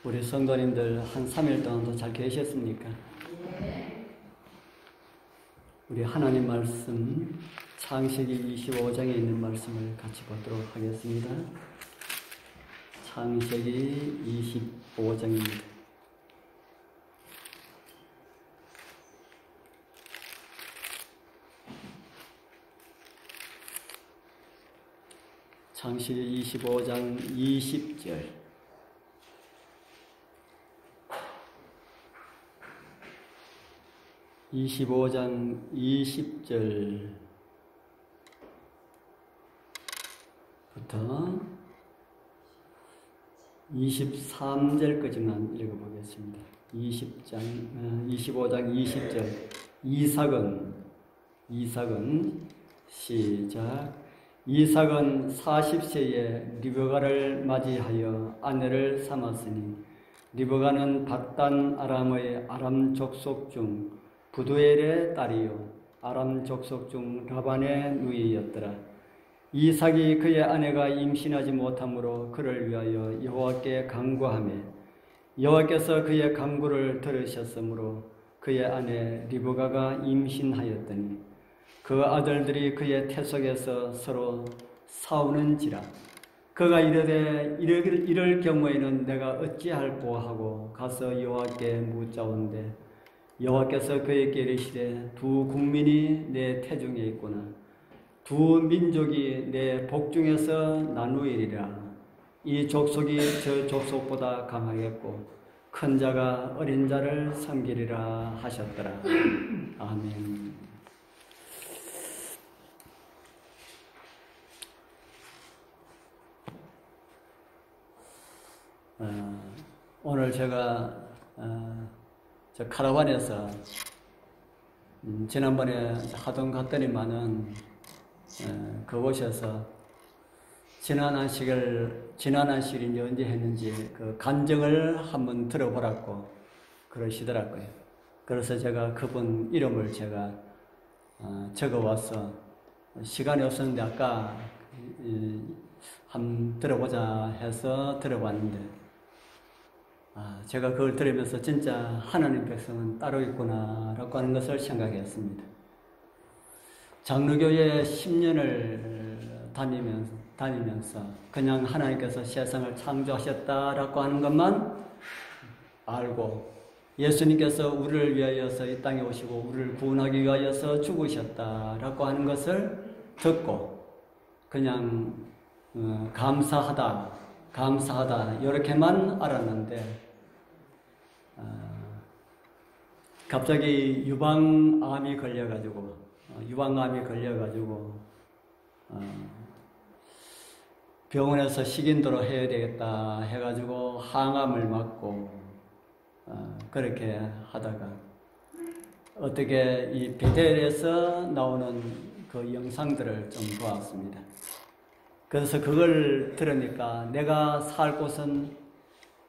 우리 성도님들 한 3일 동안도 잘 계셨습니까? 우리 하나님 말씀 창세기 25장에 있는 말씀을 같이 보도록 하겠습니다. 창세기 25장입니다. 창세기 25장 20절. (25장 20절부터) 23절까지만 읽어보겠습니다. 25장 20절. 이삭은 시작. 이삭은 40세에 리브가를 맞이하여 아내를 삼았으니 리브가는 밧단 아람의 아람 족속 중 부두엘의 딸이요 아람 족속 중 라반의 누이였더라. 이삭이 그의 아내가 임신하지 못하므로 그를 위하여 여호와께 간구하며 여호와께서 그의 간구를 들으셨으므로 그의 아내 리브가가 임신하였더니 그 아들들이 그의 태속에서 서로 싸우는지라. 그가 이르되 이럴 경우에는 내가 어찌할꼬 하고 가서 여호와께 묻자온대 여호와께서 그에게 이르시되 두 국민이 내 태중에 있구나. 두 민족이 내 복중에서 나누이리라. 이 족속이 저 족속보다 강하겠고 큰 자가 어린 자를 섬기리라 하셨더라. 아멘. 오늘 제가 저 카라반에서 지난번에 하동 갔더니만은 그곳에서 지난한식을 언제 했는지 그 간증을 한번 들어보라고 그러시더라고요. 그래서 제가 그분 이름을 제가 적어와서 시간이 없었는데 아까 한번 들어보자 해서 들어봤는데 제가 그걸 들으면서 진짜 하나님 백성은 따로 있구나라고 하는 것을 생각했습니다. 장로교회 10년을 다니면서 그냥 하나님께서 세상을 창조하셨다라고 하는 것만 알고 예수님께서 우리를 위하여서 이 땅에 오시고 우리를 구원하기 위하여서 죽으셨다라고 하는 것을 듣고 그냥 감사하다 이렇게만 알았는데 갑자기 유방암이 걸려가지고 병원에서 식인도로 해야 되겠다 해가지고 항암을 맞고 그렇게 하다가 어떻게 이 베델에서 나오는 그 영상들을 좀 보았습니다. 그래서 그걸 들으니까 내가 살 곳은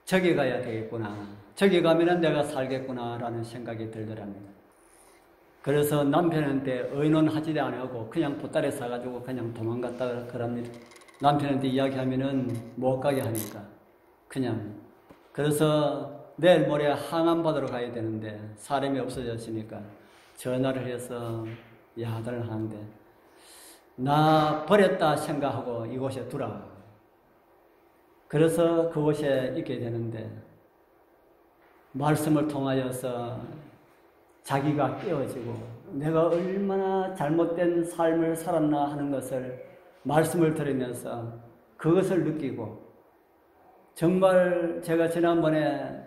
저기 가야 되겠구나. 저기 가면은 내가 살겠구나라는 생각이 들더랍니다. 그래서 남편한테 의논하지 않고 그냥 보따리 싸가지고 그냥 도망갔다 그럽니다. 남편한테 이야기하면은 못 가게 하니까 그냥. 그래서 내일 모레 항암 받으러 가야 되는데 사람이 없어졌으니까 전화를 해서 야단을 하는데 나 버렸다 생각하고 이곳에 두라. 그래서 그곳에 있게 되는데 말씀을 통하여서 자기가 깨어지고 내가 얼마나 잘못된 삶을 살았나 하는 것을 말씀을 들으면서 그것을 느끼고 정말 제가 지난번에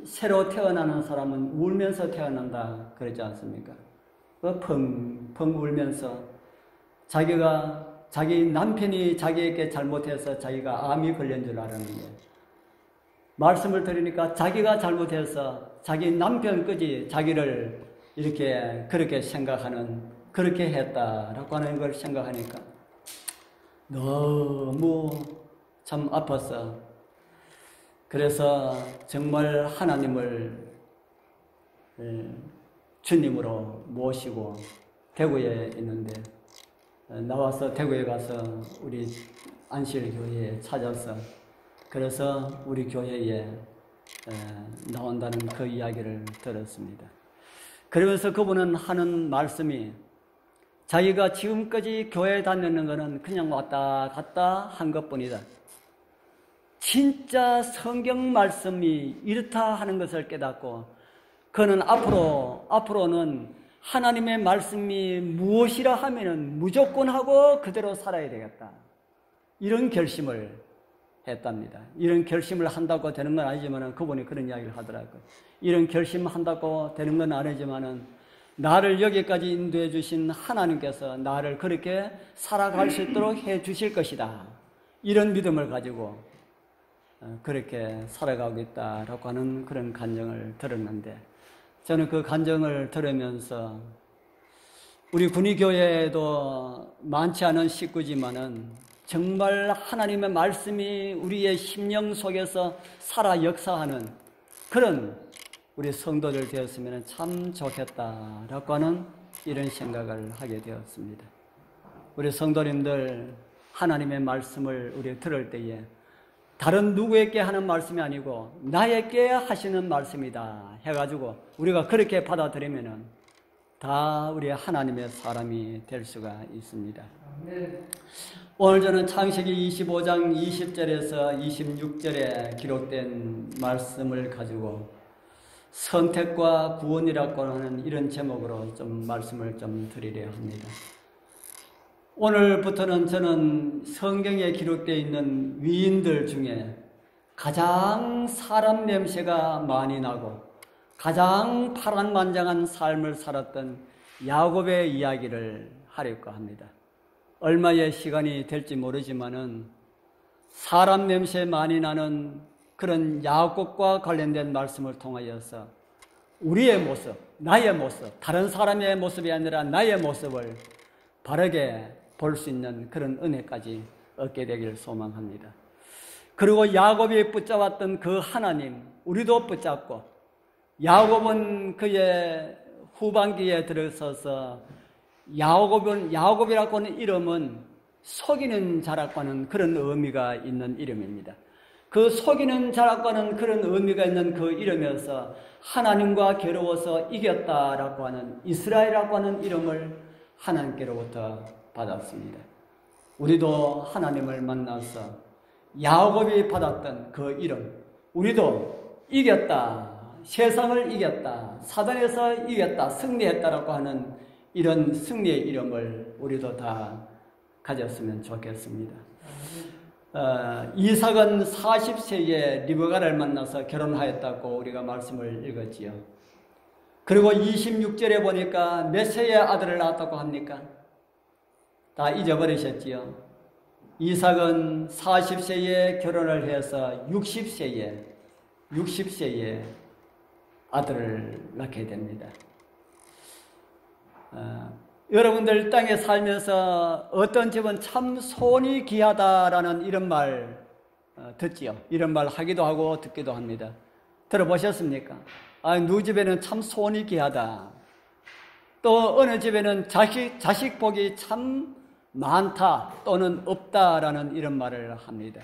새로 태어나는 사람은 울면서 태어난다 그랬지 않습니까? 펑펑 울면서 자기 남편이 자기에게 잘못해서 자기가 암이 걸린 줄 알았는데 말씀을 들으니까 자기가 잘못해서 자기 남편까지 자기를 이렇게 그렇게 생각하는 그렇게 했다라고 하는 걸 생각하니까 너무 참 아팠어. 그래서 정말 하나님을 주님으로 모시고 대구에 있는데 나와서 대구에 가서 우리 안실교회에 찾아서 그래서 우리 교회에 나온다는 그 이야기를 들었습니다. 그러면서 그분은 하는 말씀이 자기가 지금까지 교회에 다니는 것은 그냥 왔다 갔다 한 것뿐이다. 진짜 성경 말씀이 이렇다 하는 것을 깨닫고 그는 앞으로는 하나님의 말씀이 무엇이라 하면은 무조건 하고 그대로 살아야 되겠다. 이런 결심을 했답니다. 이런 결심을 한다고 되는 건 아니지만 그분이 그런 이야기를 하더라고요. 이런 결심한다고 되는 건 아니지만은 나를 여기까지 인도해 주신 하나님께서 나를 그렇게 살아갈 수 있도록 해 주실 것이다. 이런 믿음을 가지고 그렇게 살아가고 있다라고 하는 그런 간증을 들었는데 저는 그 간증을 들으면서 우리 군의교회에도 많지 않은 식구지만은 정말 하나님의 말씀이 우리의 심령 속에서 살아 역사하는 그런 우리 성도들 되었으면 참 좋겠다라고 하는 이런 생각을 하게 되었습니다. 우리 성도님들 하나님의 말씀을 우리 들을 때에 다른 누구에게 하는 말씀이 아니고 나에게 하시는 말씀이다 해가지고 우리가 그렇게 받아들이면은 다 우리 하나님의 사람이 될 수가 있습니다. 오늘 저는 창세기 25장 20절에서 26절에 기록된 말씀을 가지고 선택과 구원이라고 하는 이런 제목으로 좀 말씀을 좀 드리려 합니다. 오늘부터는 저는 성경에 기록되어 있는 위인들 중에 가장 사람 냄새가 많이 나고 가장 파란만장한 삶을 살았던 야곱의 이야기를 하려고 합니다. 얼마의 시간이 될지 모르지만은 사람 냄새 많이 나는 그런 야곱과 관련된 말씀을 통하여서 우리의 모습, 나의 모습, 다른 사람의 모습이 아니라 나의 모습을 바르게 볼 수 있는 그런 은혜까지 얻게 되기를 소망합니다. 그리고 야곱이 붙잡았던 그 하나님, 우리도 붙잡고 야곱은 그의 후반기에 들어서서 야곱이라고 하는 이름은 속이는 자라고 하는 그런 의미가 있는 이름입니다. 그 속이는 자라고 하는 그런 의미가 있는 그 이름에서 하나님과 겨루어서 이겼다라고 하는 이스라엘이라고 하는 이름을 하나님께로부터 받았습니다. 우리도 하나님을 만나서 야곱이 받았던 그 이름, 우리도 이겼다, 세상을 이겼다, 사단에서 이겼다, 승리했다라고 하는 이런 승리의 이름을 우리도 다 가졌으면 좋겠습니다. 이삭은 40세에 리브가를 만나서 결혼하였다고 우리가 말씀을 읽었지요. 그리고 26절에 보니까 몇 세에 아들을 낳았다고 합니까? 다 잊어버리셨지요. 이삭은 40세에 결혼을 해서 60세에 아들을 낳게 됩니다. 여러분들 땅에 살면서 어떤 집은 참 손이 귀하다라는 이런 말 듣지요. 이런 말 하기도 하고 듣기도 합니다. 들어보셨습니까? 누구 집에는 참 손이 귀하다. 또 어느 집에는 자식 복이 참 많다 또는 없다라는 이런 말을 합니다.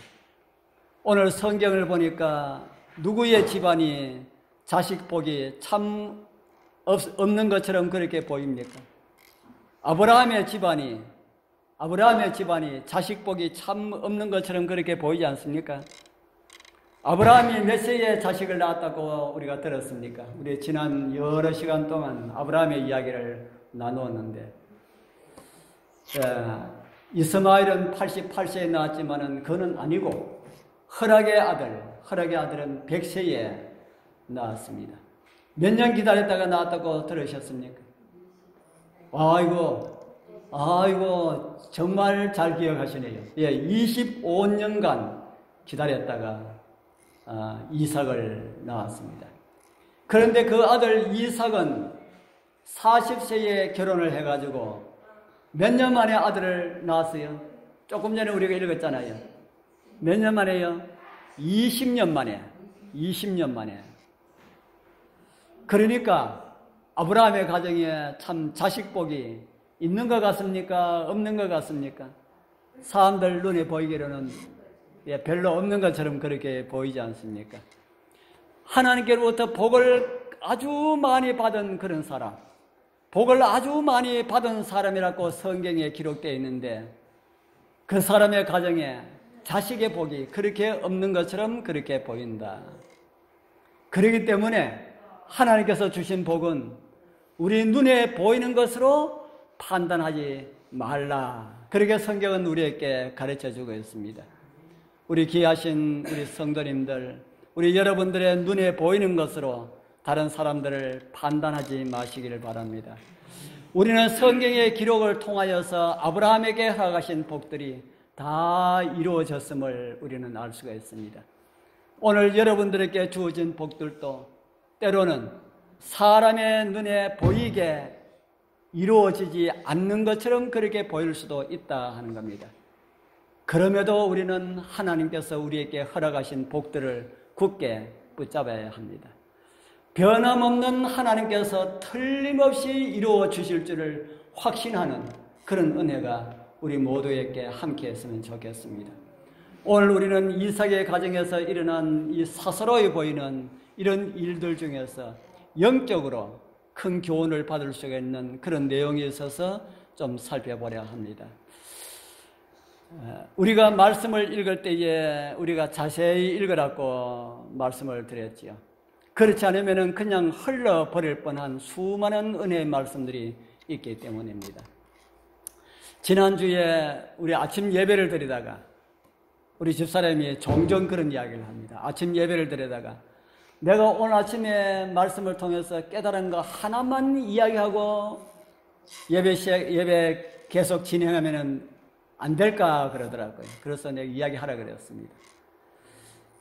오늘 성경을 보니까 누구의 집안이 자식 복이 참 없는 것처럼 그렇게 보입니까? 아브라함의 집안이 자식 복이 참 없는 것처럼 그렇게 보이지 않습니까? 아브라함이 몇 세에 자식을 낳았다고 우리가 들었습니까? 우리 지난 여러 시간 동안 아브라함의 이야기를 나누었는데 이스마엘은 88세에 낳았지만은 그는 아니고 허락의 아들은 100세에 낳았습니다. 몇 년 기다렸다가 낳았다고 들으셨습니까? 아이고 정말 잘 기억하시네요. 25년간 기다렸다가 이삭을 낳았습니다. 그런데 그 아들 이삭은 40세에 결혼을 해가지고 몇 년 만에 아들을 낳았어요? 조금 전에 우리가 읽었잖아요. 몇 년 만에요? 20년 만에. 그러니까 아브라함의 가정에 참 자식복이 있는 것 같습니까? 없는 것 같습니까? 사람들 눈에 보이기로는 별로 없는 것처럼 그렇게 보이지 않습니까? 하나님께로부터 복을 아주 많이 받은 그런 사람, 복을 아주 많이 받은 사람이라고 성경에 기록되어 있는데 그 사람의 가정에 자식의 복이 그렇게 없는 것처럼 그렇게 보인다. 그렇기 때문에 하나님께서 주신 복은 우리 눈에 보이는 것으로 판단하지 말라. 그렇게 성경은 우리에게 가르쳐주고 있습니다. 우리 귀하신 우리 성도님들, 우리 여러분들의 눈에 보이는 것으로 다른 사람들을 판단하지 마시기를 바랍니다. 우리는 성경의 기록을 통하여서 아브라함에게 허락하신 복들이 다 이루어졌음을 우리는 알 수가 있습니다. 오늘 여러분들에게 주어진 복들도 때로는 사람의 눈에 보이게 이루어지지 않는 것처럼 그렇게 보일 수도 있다 하는 겁니다. 그럼에도 우리는 하나님께서 우리에게 허락하신 복들을 굳게 붙잡아야 합니다. 변함없는 하나님께서 틀림없이 이루어 주실 줄을 확신하는 그런 은혜가 우리 모두에게 함께 했으면 좋겠습니다. 오늘 우리는 이삭의 가정에서 일어난 이 사사로이 보이는 이런 일들 중에서 영적으로 큰 교훈을 받을 수가 있는 그런 내용이 있어서 좀 살펴보려 합니다. 우리가 말씀을 읽을 때에 우리가 자세히 읽으라고 말씀을 드렸지요. 그렇지 않으면 그냥 흘러버릴 뻔한 수많은 은혜의 말씀들이 있기 때문입니다. 지난주에 우리 아침 예배를 드리다가 우리 집사람이 종종 그런 이야기를 합니다. 아침 예배를 드리다가 내가 오늘 아침에 말씀을 통해서 깨달은 거 하나만 이야기하고 예배 계속 진행하면 안 될까 그러더라고요. 그래서 내가 이야기하라 그랬습니다.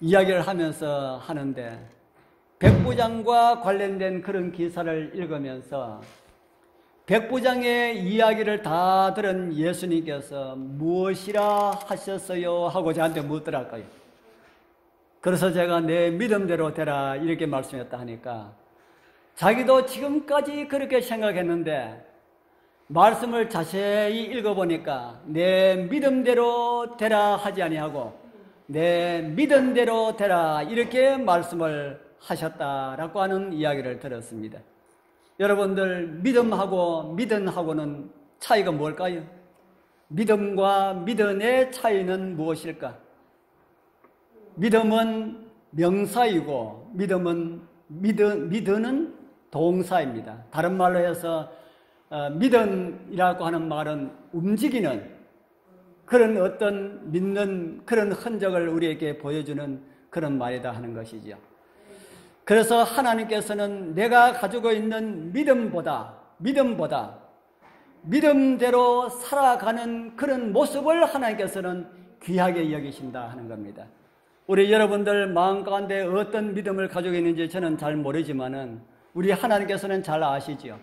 이야기를 하면서 하는데 백부장과 관련된 그런 기사를 읽으면서 백부장의 이야기를 다 들은 예수님께서 무엇이라 하셨어요? 하고 저한테 묻더라고요. 그래서 제가 내 믿음대로 되라 이렇게 말씀했다 하니까 자기도 지금까지 그렇게 생각했는데 말씀을 자세히 읽어보니까 내 믿음대로 되라 하지 아니하고 내 믿음대로 되라 이렇게 말씀을 하셨다라고 하는 이야기를 들었습니다. 여러분들 믿음하고 믿음하고는 차이가 뭘까요? 믿음과 믿음의 차이는 무엇일까? 믿음은 명사이고 믿음은 동사입니다. 다른 말로 해서 믿음이라고 하는 말은 움직이는 그런 어떤 믿는 그런 흔적을 우리에게 보여주는 그런 말이다 하는 것이죠. 그래서 하나님께서는 내가 가지고 있는 믿음대로 살아가는 그런 모습을 하나님께서는 귀하게 여기신다 하는 겁니다. 우리 여러분들 마음 가운데 어떤 믿음을 가지고 있는지 저는 잘 모르지만은 우리 하나님께서는 잘 아시지요.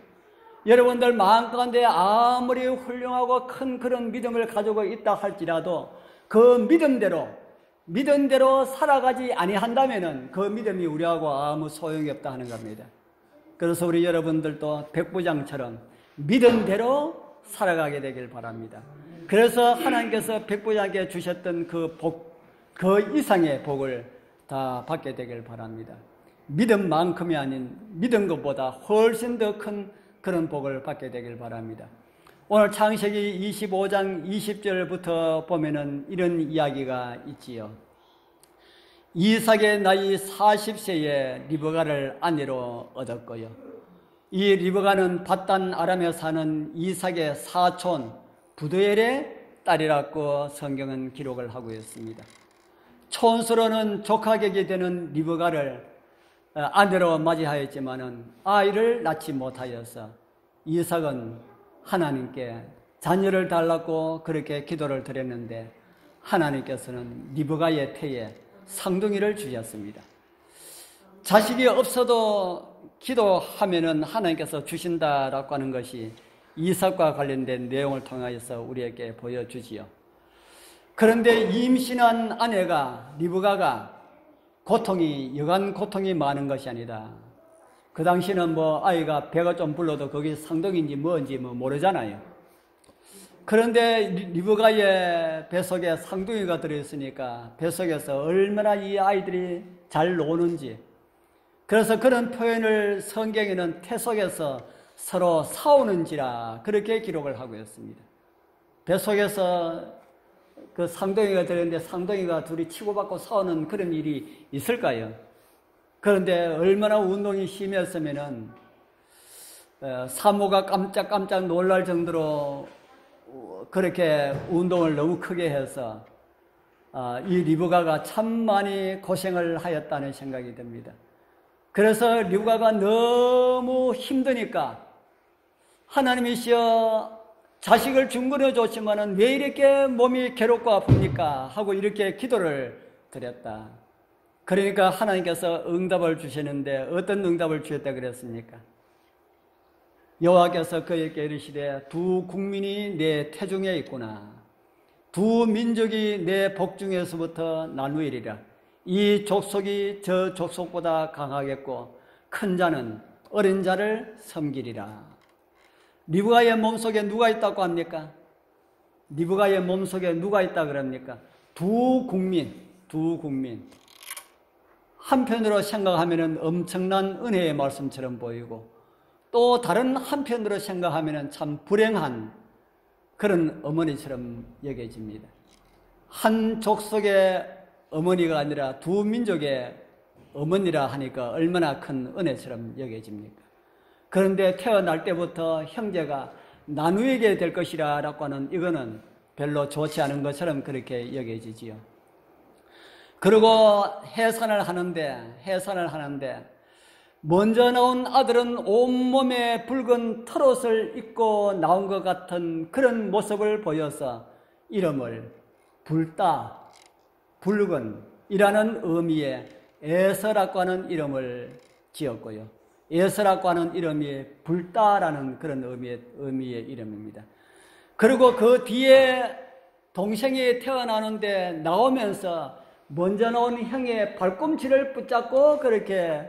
여러분들 마음 가운데 아무리 훌륭하고 큰 그런 믿음을 가지고 있다 할지라도 그 믿음대로 살아가지 아니한다면은 그 믿음이 우리하고 아무 소용이 없다 하는 겁니다. 그래서 우리 여러분들도 백부장처럼 믿음대로 살아가게 되길 바랍니다. 그래서 하나님께서 백부장에게 주셨던 그 복, 그 이상의 복을 다 받게 되길 바랍니다. 믿음만큼이 아닌 믿은 것보다 훨씬 더 큰 그런 복을 받게 되길 바랍니다. 오늘 창세기 25장 20절부터 보면은 이런 이야기가 있지요. 이삭의 나이 40세에 리브가를 아내로 얻었고요. 이 리브가는 밧단 아람에 사는 이삭의 사촌 부두엘의 딸이라고 성경은 기록을 하고 있습니다. 촌스러는 조카객이 되는 리브가를 아내로 맞이하였지만은 아이를 낳지 못하여서 이삭은 하나님께 자녀를 달라고 그렇게 기도를 드렸는데 하나님께서는 리브가의 태에 쌍둥이를 주셨습니다. 자식이 없어도 기도하면은 하나님께서 주신다라고 하는 것이 이삭과 관련된 내용을 통하여서 우리에게 보여주지요. 그런데 임신한 아내가 리브가가 여간 고통이 많은 것이 아니다. 그 당시는 아이가 배가 좀 불러도 거기 상동인지 뭔지 모르잖아요. 그런데 리브가의 뱃속에 상둥이가 들어있으니까 뱃속에서 얼마나 이 아이들이 잘 노는지 그래서 그런 표현을 성경에는 태속에서 서로 싸우는지라 그렇게 기록을 하고 있습니다. 뱃속에서 그 쌍둥이가 들었는데 쌍둥이가 둘이 치고받고 싸우는 그런 일이 있을까요? 그런데 얼마나 운동이 심했으면은 사모가 깜짝깜짝 놀랄 정도로 그렇게 운동을 너무 크게 해서 이 리브가가 참 많이 고생을 하였다는 생각이 듭니다. 그래서 리브가가 너무 힘드니까 하나님이시여 자식을 중건해 줬지만은 왜 이렇게 몸이 괴롭고 아픕니까? 하고 이렇게 기도를 드렸다. 그러니까 하나님께서 응답을 주시는데 어떤 응답을 주셨다 그랬습니까? 여호와께서 그에게 이르시되 두 국민이 내 태중에 있구나. 두 민족이 내 복중에서부터 나누이리라. 이 족속이 저 족속보다 강하겠고 큰 자는 어린 자를 섬기리라. 리브가의 몸속에 누가 있다고 합니까? 리브가의 몸속에 누가 있다 그럽니까? 두 국민. 한편으로 생각하면 엄청난 은혜의 말씀처럼 보이고 또 다른 한편으로 생각하면 참 불행한 그런 어머니처럼 여겨집니다. 한 족속의 어머니가 아니라 두 민족의 어머니라 하니까 얼마나 큰 은혜처럼 여겨집니까? 그런데 태어날 때부터 형제가 나누게 될 것이라 라고 하는 이거는 별로 좋지 않은 것처럼 그렇게 여겨지지요. 그리고 해산을 하는데 먼저 나온 아들은 온몸에 붉은 털옷을 입고 나온 것 같은 그런 모습을 보여서 이름을 붉은 이라는 의미의 에서라고 하는 이름을 지었고요. 에서라고 하는 이름이 붉다라는 그런 의미의 이름입니다. 그리고 그 뒤에 동생이 태어나는데 나오면서 먼저 나온 형의 발꿈치를 붙잡고 그렇게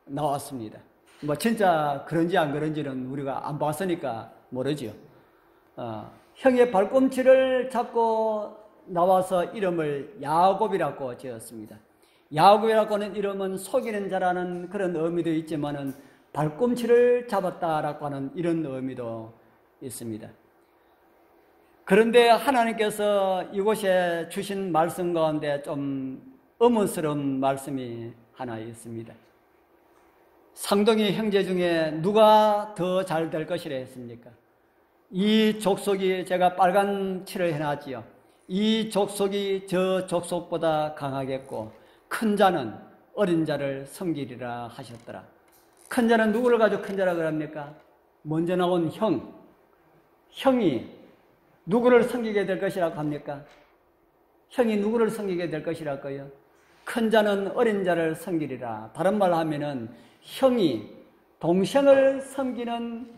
나왔습니다. 뭐 진짜 그런지 안 그런지는 우리가 안 봤으니까 모르죠. 형의 발꿈치를 잡고 나와서 이름을 야곱이라고 지었습니다. 야곱이라고 하는 이름은 속이는 자라는 그런 의미도 있지만은 발꿈치를 잡았다라고 하는 이런 의미도 있습니다. 그런데 하나님께서 이곳에 주신 말씀 가운데 좀 의문스러운 말씀이 하나 있습니다. 쌍둥이 형제 중에 누가 더 잘 될 것이라 했습니까? 이 족속이 제가 빨간 칠을 해놨지요. 이 족속이 저 족속보다 강하겠고 큰 자는 어린 자를 섬기리라 하셨더라. 큰 자는 누구를 가지고 큰 자라 그럽니까? 먼저 나온 형이 누구를 섬기게 될 것이라고 합니까? 형이 누구를 섬기게 될 것이라고요? 큰 자는 어린 자를 섬기리라. 다른 말로 하면은 형이 동생을 섬기는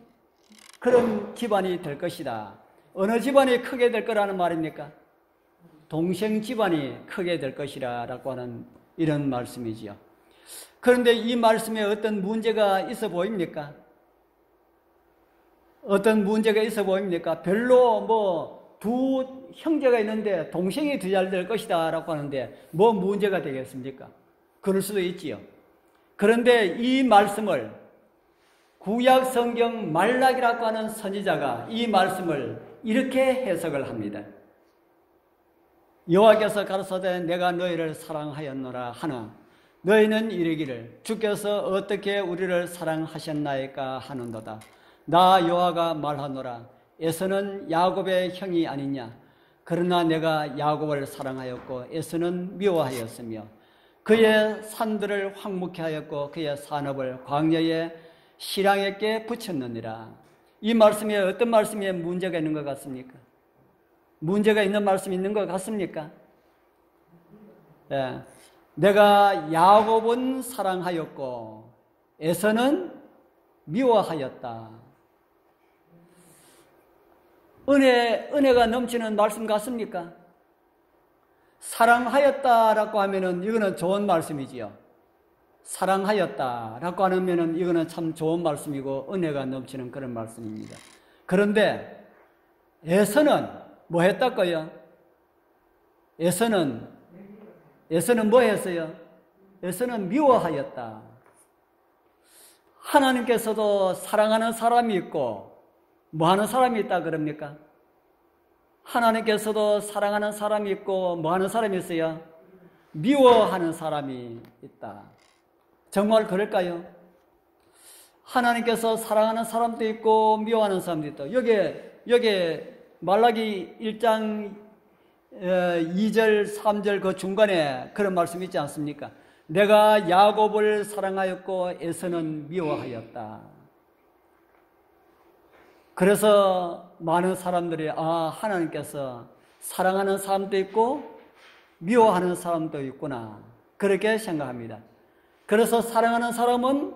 그런 집안이 될 것이다. 어느 집안이 크게 될 거라는 말입니까? 동생 집안이 크게 될 것이라 라고 하는 이런 말씀이지요. 그런데 이 말씀에 어떤 문제가 있어 보입니까? 어떤 문제가 있어 보입니까? 별로 두 형제가 있는데 동생이 더 잘 될 것이다 라고 하는데 뭐 문제가 되겠습니까? 그럴 수도 있지요. 그런데 이 말씀을 구약 성경 말라기라고 하는 선지자가 이 말씀을 이렇게 해석을 합니다. 여호와께서 가라사대 내가 너희를 사랑하였노라 하나 너희는 이르기를 주께서 어떻게 우리를 사랑하셨나이까 하는도다. 나 여호와가 말하노라 에서는 야곱의 형이 아니냐. 그러나 내가 야곱을 사랑하였고 에서는 미워하였으며 그의 산들을 황무케 하였고 그의 산업을 광야의 실랑에게 붙였느니라. 이 말씀에 어떤 말씀에 문제가 있는 것 같습니까? 문제가 있는 말씀이 있는 것 같습니까? 예. 내가 야곱은 사랑하였고 에서는 미워하였다. 은혜가 넘치는 말씀 같습니까? 사랑하였다라고 하면은 이거는 좋은 말씀이지요. 사랑하였다라고 하면은 이거는 참 좋은 말씀이고 은혜가 넘치는 그런 말씀입니다. 그런데 에서는 뭐 했다고요? 에서는 뭐 했어요? 에서는 미워하였다. 하나님께서도 사랑하는 사람이 있고 뭐 하는 사람이 있다 그럽니까? 하나님께서도 사랑하는 사람이 있고 뭐 하는 사람이 있어요? 미워하는 사람이 있다. 정말 그럴까요? 하나님께서 사랑하는 사람도 있고 미워하는 사람도 있다. 여기에 말라기 1장 2절 3절 그 중간에 그런 말씀이 있지 않습니까? 내가 야곱을 사랑하였고 에서는 미워하였다. 그래서 많은 사람들이 하나님께서 사랑하는 사람도 있고 미워하는 사람도 있구나 그렇게 생각합니다. 그래서 사랑하는 사람은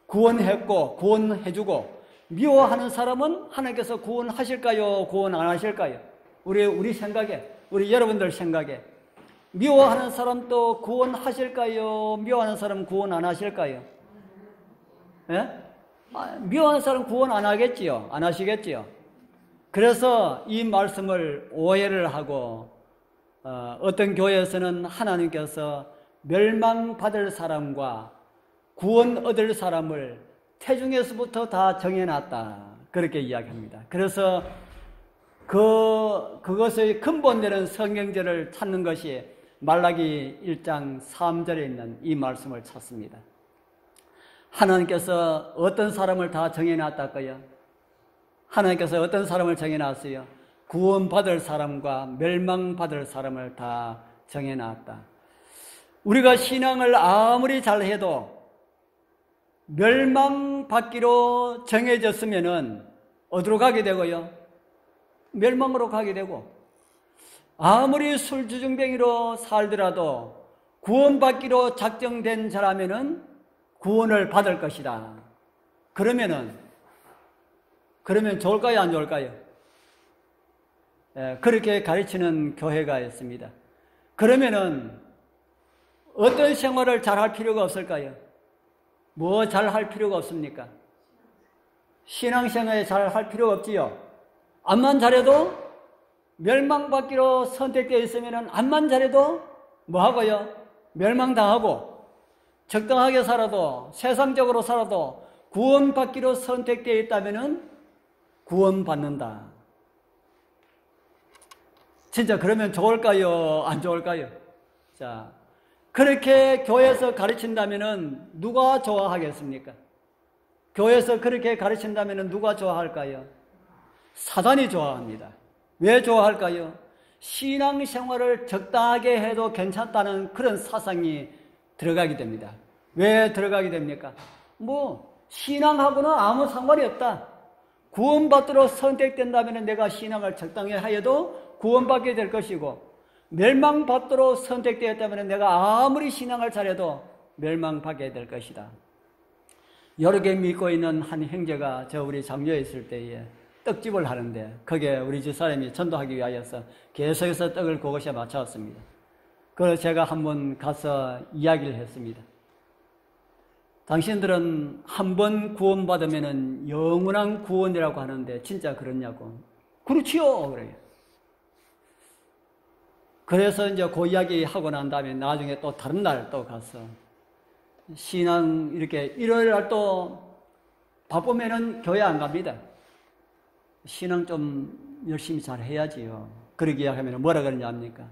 구원했고 구원해주고 미워하는 사람은 하나님께서 구원하실까요? 구원 안 하실까요? 우리 생각에, 우리 여러분들 생각에 미워하는 사람도 구원하실까요? 미워하는 사람 구원 안 하실까요? 예? 미워하는 사람 구원 안 하겠지요? 안 하시겠지요? 그래서 이 말씀을 오해를 하고 어떤 교회에서는 하나님께서 멸망받을 사람과 구원 얻을 사람을 태중에서부터 다 정해놨다 그렇게 이야기합니다. 그래서 그것의 근본되는 성경절을 찾는 것이 말라기 1장 3절에 있는 이 말씀을 찾습니다. 하나님께서 어떤 사람을 다 정해놨다고요? 하나님께서 어떤 사람을 정해놨어요? 구원받을 사람과 멸망받을 사람을 다 정해놨다. 우리가 신앙을 아무리 잘해도 멸망받기로 정해졌으면은 어디로 가게 되고요? 멸망으로 가게 되고, 아무리 술주정뱅이로 살더라도 구원받기로 작정된 자라면은 구원을 받을 것이다. 그러면 좋을까요? 안 좋을까요? 그렇게 가르치는 교회가 있습니다. 그러면은 어떤 생활을 잘 할 필요가 없을까요? 뭐 잘 할 필요가 없습니까? 신앙생활에 잘 할 필요가 없지요. 암만 잘해도 멸망받기로 선택되어 있으면 암만 잘해도 뭐 하고요? 멸망당하고, 적당하게 살아도 세상적으로 살아도 구원받기로 선택되어 있다면 구원받는다. 진짜 그러면 좋을까요? 안 좋을까요? 자, 그렇게 교회에서 가르친다면 누가 좋아하겠습니까? 교회에서 그렇게 가르친다면 누가 좋아할까요? 사단이 좋아합니다. 왜 좋아할까요? 신앙생활을 적당하게 해도 괜찮다는 그런 사상이 들어가게 됩니다. 왜 들어가게 됩니까? 신앙하고는 아무 상관이 없다. 구원받도록 선택된다면 내가 신앙을 적당히 하여도 구원받게 될 것이고, 멸망받도록 선택되었다면 내가 아무리 신앙을 잘해도 멸망받게 될 것이다. 여러 개 믿고 있는 한 형제가 우리 장교에 있을 때에 떡집을 하는데, 거기에 우리 집사람이 전도하기 위하여서 계속해서 떡을 그곳에 맞춰왔습니다. 그래서 제가 한번 가서 이야기를 했습니다. 당신들은 한 번 구원받으면 영원한 구원이라고 하는데 진짜 그렇냐고. 그렇지요, 그래요. 그래서 이제 그 이야기 하고 난 다음에 나중에 또 다른 날 또 가서 신앙 이렇게 일요일 날 또 바쁘면은 교회 안 갑니다. 신앙 좀 열심히 잘 해야지요. 그렇게 이야기하면 뭐라 그러냐 합니까?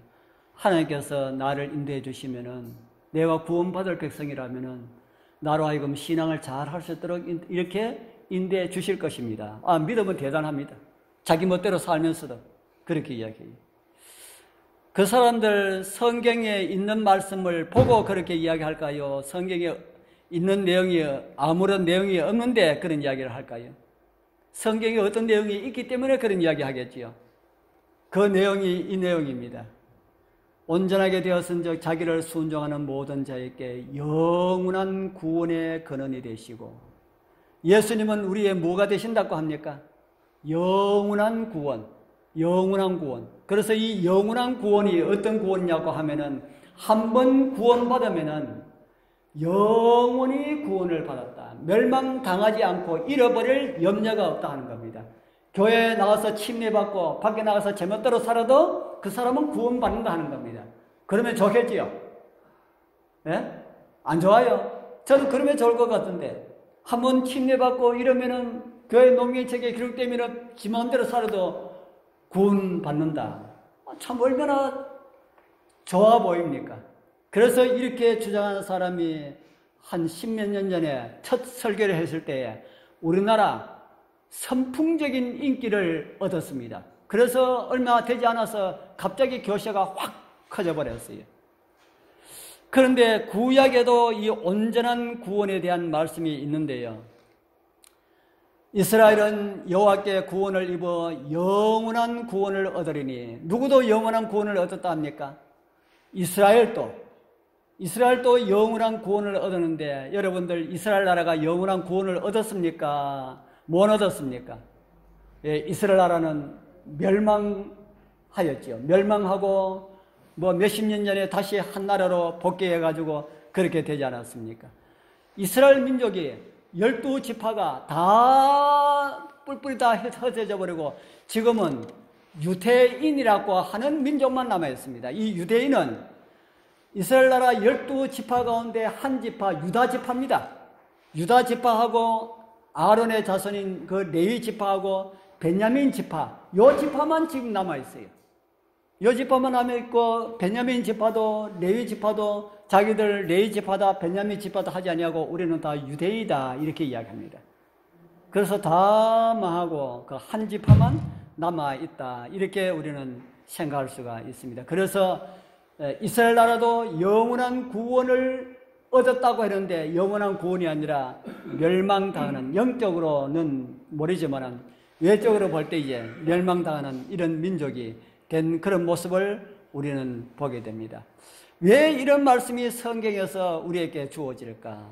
하나님께서 나를 인도해 주시면은 내가 구원받을 백성이라면은 나로 하여금 신앙을 잘 할 수 있도록 이렇게 인도해 주실 것입니다. 믿으면 대단합니다. 자기 멋대로 살면서도 그렇게 이야기해요. 그 사람들 성경에 있는 말씀을 보고 그렇게 이야기할까요? 성경에 있는 내용이 아무런 내용이 없는데 그런 이야기를 할까요? 성경에 어떤 내용이 있기 때문에 그런 이야기 하겠지요. 그 내용이 이 내용입니다. 온전하게 되었은즉 자기를 순종하는 모든 자에게 영원한 구원의 근원이 되시고, 예수님은 우리의 뭐가 되신다고 합니까? 영원한 구원, 영원한 구원. 그래서 이 영원한 구원이 어떤 구원이냐고 하면은 한 번 구원받으면은 영원히 구원을 받았다. 멸망당하지 않고 잃어버릴 염려가 없다 하는 겁니다. 교회에 나가서 침례받고 밖에 나가서 제멋대로 살아도 그 사람은 구원받는다 하는 겁니다. 그러면 좋겠지요? 예? 안 좋아요? 저는 그러면 좋을 것 같은데. 한번 침례받고 이러면은 교회 농경책에 기록되면은 지 마음대로 살아도 구원받는다. 참 얼마나 좋아 보입니까? 그래서 이렇게 주장하는 사람이 한 10몇 년 전에 첫 설교를 했을 때에 우리나라 선풍적인 인기를 얻었습니다. 그래서 얼마 되지 않아서 갑자기 교회가 확 커져버렸어요. 그런데 구약에도 이 온전한 구원에 대한 말씀이 있는데요. 이스라엘은 여호와께 구원을 입어 영원한 구원을 얻으리니, 누구도 영원한 구원을 얻었다 합니까? 이스라엘도 영원한 구원을 얻었는데, 여러분들 이스라엘 나라가 영원한 구원을 얻었습니까? 못 얻었습니까? 예, 이스라엘 나라는 멸망하였죠. 멸망하고 뭐 몇십 년 전에 다시 한 나라로 복귀해가지고 그렇게 되지 않았습니까? 이스라엘 민족이 12지파가 다 뿔뿔이 다 흩어져 버리고 지금은 유대인이라고 하는 민족만 남아있습니다. 이 유대인은 이스라엘 나라 12지파 가운데 한 지파, 유다지파입니다. 유다지파하고 아론의 자손인 그 레위 지파하고 베냐민 지파, 요 지파만 지금 남아있어요. 요 지파만 남아있고, 베냐민 지파도 레위 지파도 자기들 레위 지파다 베냐민 지파다 하지 아니하고 우리는 다 유대이다 이렇게 이야기합니다. 그래서 다 망하고 그 한 지파만 남아있다 이렇게 우리는 생각할 수가 있습니다. 그래서 이스라엘 나라도 영원한 구원을 얻었다고 했는데 영원한 구원이 아니라 멸망당하는, 영적으로는 모르지만 외적으로 볼 때 이제 멸망당하는 이런 민족이 된 그런 모습을 우리는 보게 됩니다. 왜 이런 말씀이 성경에서 우리에게 주어질까?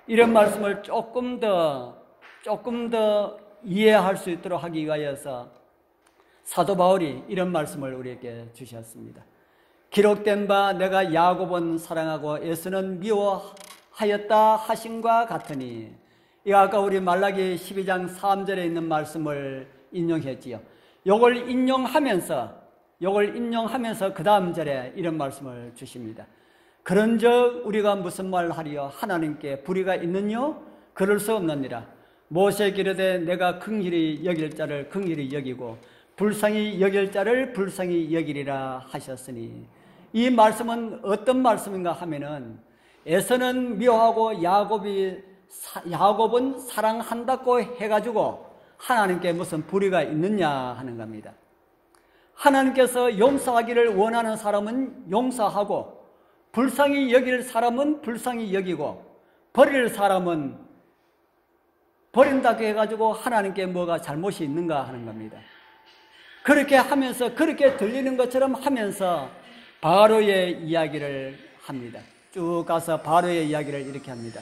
이런 말씀을 조금 더 이해할 수 있도록 하기 위하여서 사도 바울이 이런 말씀을 우리에게 주셨습니다. 기록된 바 내가 야곱은 사랑하고 에서는 미워하였다 하심과 같으니, 이 아까 우리 말라기 12장 3절에 있는 말씀을 인용했지요. 요걸 인용하면서 그 다음 절에 이런 말씀을 주십니다. 그런즉 우리가 무슨 말을 하리요? 하나님께 불의가 있느뇨? 그럴 수 없느니라. 모세에게 이르되 내가 긍휼히 여길 자를 긍휼히 여기고 불쌍히 여길 자를 불쌍히 여기리라 하셨으니, 이 말씀은 어떤 말씀인가 하면은 에서는 미워하고 야곱은 사랑한다고 해가지고 하나님께 무슨 불의가 있느냐 하는 겁니다. 하나님께서 용서하기를 원하는 사람은 용서하고 불쌍히 여길 사람은 불쌍히 여기고 버릴 사람은 버린다고 해가지고 하나님께 뭐가 잘못이 있는가 하는 겁니다. 그렇게 하면서, 그렇게 들리는 것처럼 하면서 바로의 이야기를 합니다. 쭉 가서 바로의 이야기를 이렇게 합니다.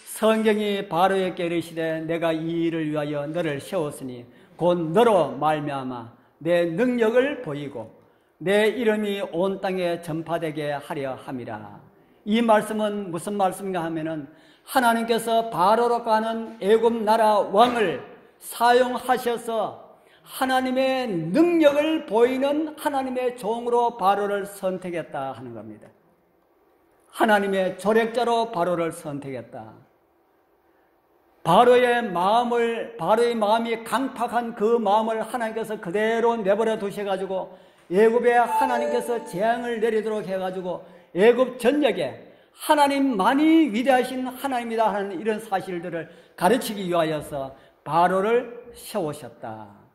성경이 바로에게 이르시되 내가 이 일을 위하여 너를 세웠으니 곧 너로 말미암아 내 능력을 보이고 내 이름이 온 땅에 전파되게 하려 함이라. 이 말씀은 무슨 말씀인가 하면은 하나님께서 바로로 가는 애굽 나라 왕을 사용하셔서 하나님의 능력을 보이는 하나님의 종으로 바로를 선택했다 하는 겁니다. 하나님의 조력자로 바로를 선택했다. 바로의 마음이 강팍한 그 마음을 하나님께서 그대로 내버려 두셔가지고 애굽에 하나님께서 재앙을 내리도록 해가지고 애굽 전역에 하나님만이 위대하신 하나님이다 하는 이런 사실들을 가르치기 위하여서 바로를 세우셨다.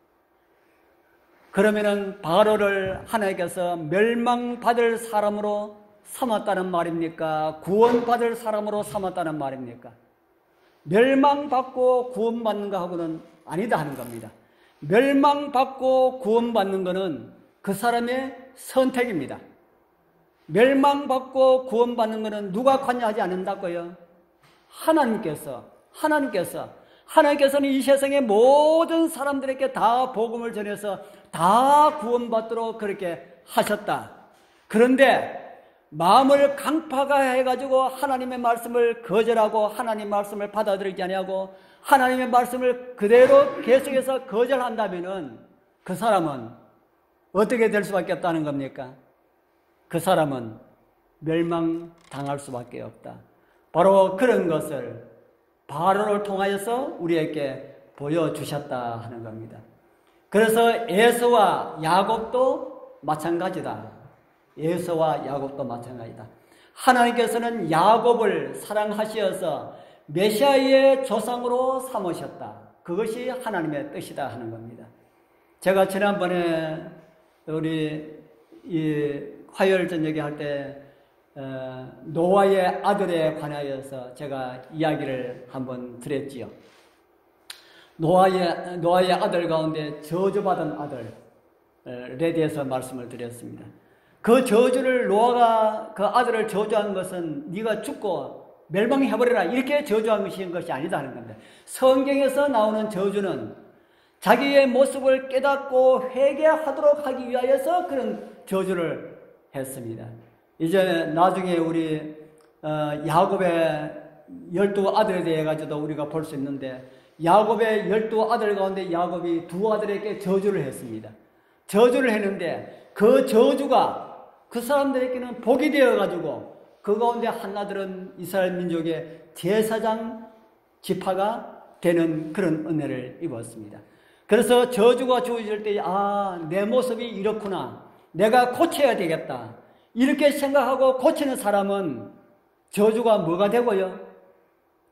그러면은 바로를 하나님께서 멸망받을 사람으로 삼았다는 말입니까? 구원받을 사람으로 삼았다는 말입니까? 멸망받고 구원받는 거하고는 아니다 하는 겁니다. 멸망받고 구원받는 것은 그 사람의 선택입니다. 멸망받고 구원받는 것은 누가 관여하지 않는다고요? 하나님께서는 이 세상의 모든 사람들에게 다 복음을 전해서 다 구원받도록 그렇게 하셨다. 그런데 마음을 강팍해가지고 하나님의 말씀을 거절하고 하나님의 말씀을 받아들이지 아니하고 하나님의 말씀을 그대로 계속해서 거절한다면은 그 사람은 어떻게 될 수밖에 없다는 겁니까? 그 사람은 멸망당할 수밖에 없다. 바로 그런 것을 바로를 통하여서 우리에게 보여주셨다 하는 겁니다. 그래서 에서와 야곱도 마찬가지다. 에서와 야곱도 마찬가지다. 하나님께서는 야곱을 사랑하시어서 메시아의 조상으로 삼으셨다. 그것이 하나님의 뜻이다 하는 겁니다. 제가 지난번에 우리 이 화요일 저녁에 할 때 노아의 아들에 관하여서 제가 이야기를 한번 드렸지요. 노아의 아들 가운데 저주받은 아들에 대해서 말씀을 드렸습니다. 그 저주를 노아가 그 아들을 저주한 것은 네가 죽고 멸망해버려라 이렇게 저주한 것이 아니다 하는 겁니다. 성경에서 나오는 저주는 자기의 모습을 깨닫고 회개하도록 하기 위하여서 그런 저주를 했습니다. 이제 나중에 우리 야곱의 12아들에 대해 가지고 우리가 볼 수 있는데 야곱의 12아들 가운데 야곱이 2아들에게 저주를 했습니다. 저주를 했는데 그 저주가 그 사람들에게는 복이 되어 가지고 그 가운데 하나들은 이스라엘 민족의 제사장 지파가 되는 그런 은혜를 입었습니다. 그래서 저주가 주어질 때 내 모습이 이렇구나. 내가 고쳐야 되겠다. 이렇게 생각하고 고치는 사람은 저주가 뭐가 되고요?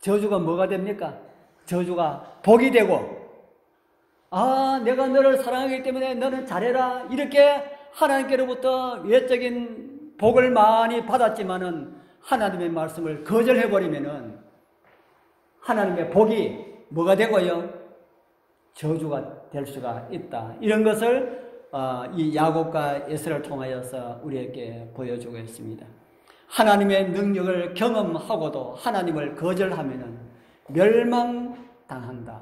저주가 뭐가 됩니까? 저주가 복이 되고 내가 너를 사랑하기 때문에 너는 잘해라. 이렇게 하나님께로부터 외적인 복을 많이 받았지만은 하나님의 말씀을 거절해버리면은 하나님의 복이 뭐가 되고요? 저주가 될 수가 있다. 이런 것을 이 야곱과 에서를 통하여서 우리에게 보여주고 있습니다. 하나님의 능력을 경험하고도 하나님을 거절하면은 멸망당한다.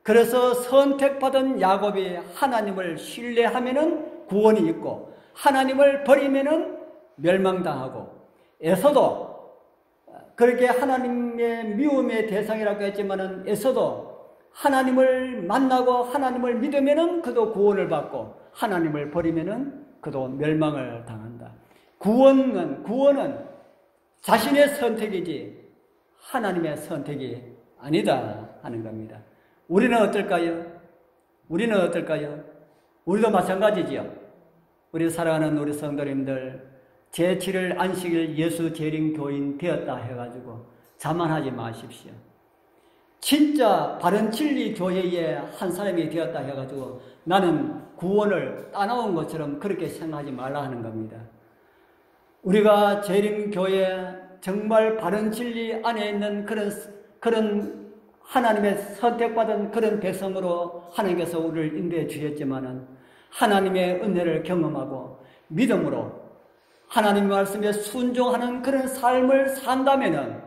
그래서 선택받은 야곱이 하나님을 신뢰하면은 구원이 있고 하나님을 버리면은 멸망당하고 에서도 그렇게 하나님의 미움의 대상이라고 했지만은 에서도 하나님을 만나고 하나님을 믿으면은 그도 구원을 받고 하나님을 버리면은 그도 멸망을 당한다. 구원은 자신의 선택이지 하나님의 선택이 아니다 하는 겁니다. 우리는 어떨까요? 우리도 마찬가지지요. 우리 사랑하는 우리 성도님들 제7일 안식일 예수 재림 교인 되었다 해가지고 자만하지 마십시오. 진짜 바른 진리 교회의 한 사람이 되었다 해가지고 나는 구원을 따놓은 것처럼 그렇게 생각하지 말라 하는 겁니다. 우리가 재림교회 정말 바른 진리 안에 있는 그런 하나님의 선택받은 그런 백성으로 하나님께서 우리를 인도해 주셨지만은 하나님의 은혜를 경험하고 믿음으로 하나님 말씀에 순종하는 그런 삶을 산다면은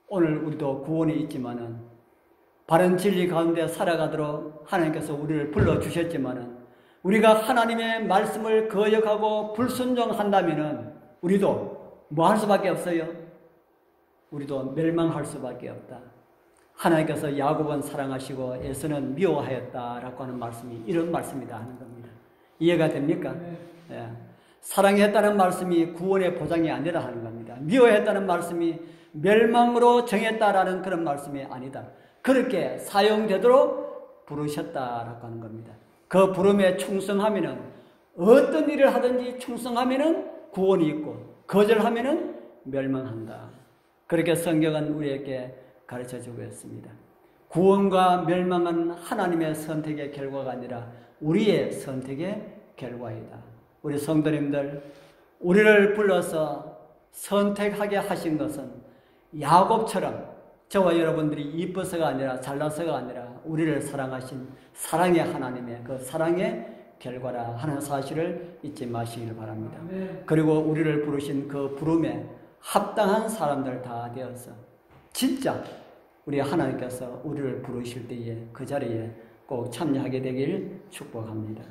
오늘 우리도 구원이 있지만은 바른 진리 가운데 살아가도록 하나님께서 우리를 불러주셨지만은 우리가 하나님의 말씀을 거역하고 불순종한다면은 우리도 뭐 할 수밖에 없어요? 우리도 멸망할 수밖에 없다. 하나님께서 야곱은 사랑하시고 에서는 미워하였다라고 하는 말씀이 이런 말씀이다 하는 겁니다. 이해가 됩니까? 예. 사랑했다는 말씀이 구원의 보장이 아니라 하는 겁니다. 미워했다는 말씀이 멸망으로 정했다라는 그런 말씀이 아니다. 그렇게 사용되도록 부르셨다라고 하는 겁니다. 그 부름에 충성하면은 어떤 일을 하든지 충성하면은 구원이 있고 거절하면은 멸망한다. 그렇게 성경은 우리에게 가르쳐주고 있습니다. 구원과 멸망은 하나님의 선택의 결과가 아니라 우리의 선택의 결과이다. 우리 성도님들, 우리를 불러서 선택하게 하신 것은 야곱처럼 저와 여러분들이 이뻐서가 아니라 잘나서가 아니라 우리를 사랑하신 사랑의 하나님의 그 사랑의 결과라 하는 사실을 잊지 마시기를 바랍니다. 그리고 우리를 부르신 그 부름에 합당한 사람들 다 되어서 진짜 우리 하나님께서 우리를 부르실 때에 그 자리에 꼭 참여하게 되길 축복합니다.